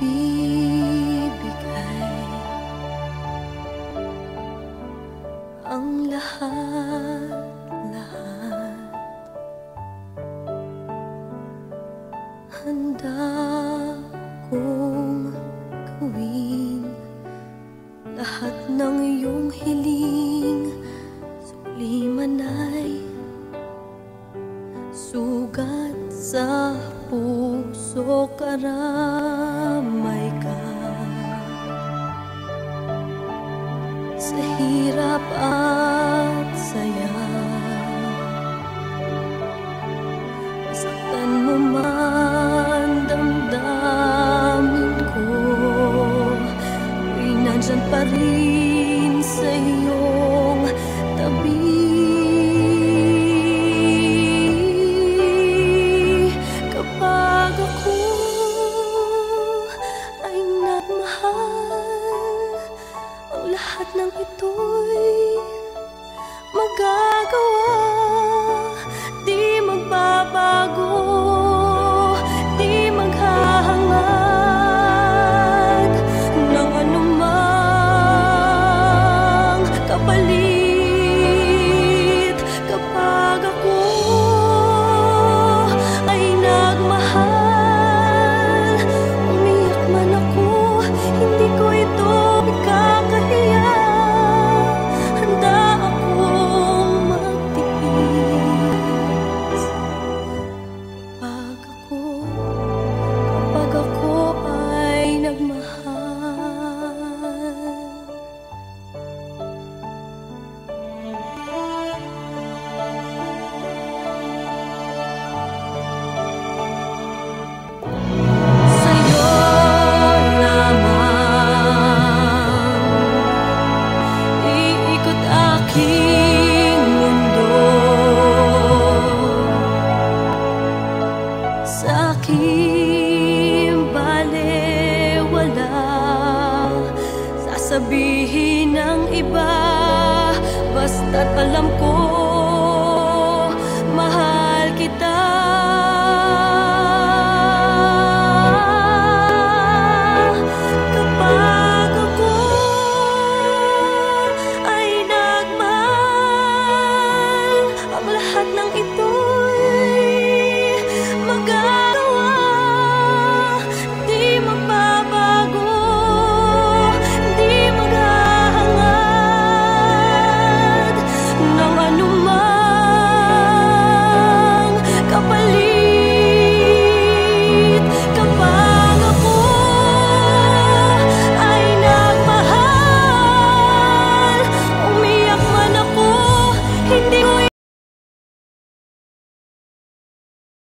ibibigay ang lahat-lahat. Handa kong gawin lahat ng iyong hiling. Suliman ay sugat sa puso, karamay ka sa hirap at saya. Masaktan mo man damdamin ko, ako'y nandyan pa rin sa iyong tabi. Kapag ako ay nagmahal, ang lahat ng ito'y magagawa. Di magbabago, di maghahangad ng anumang kapalit. Kapag ako ay nagmahal, umiyak man ako, hindi ko ito ikakahiya. Handa akong magtiis kapag ako ay nagmahal. Sa'yo lamang iikot aking mundo, sa aking balewala sasabihin ng iba, basta't alam ko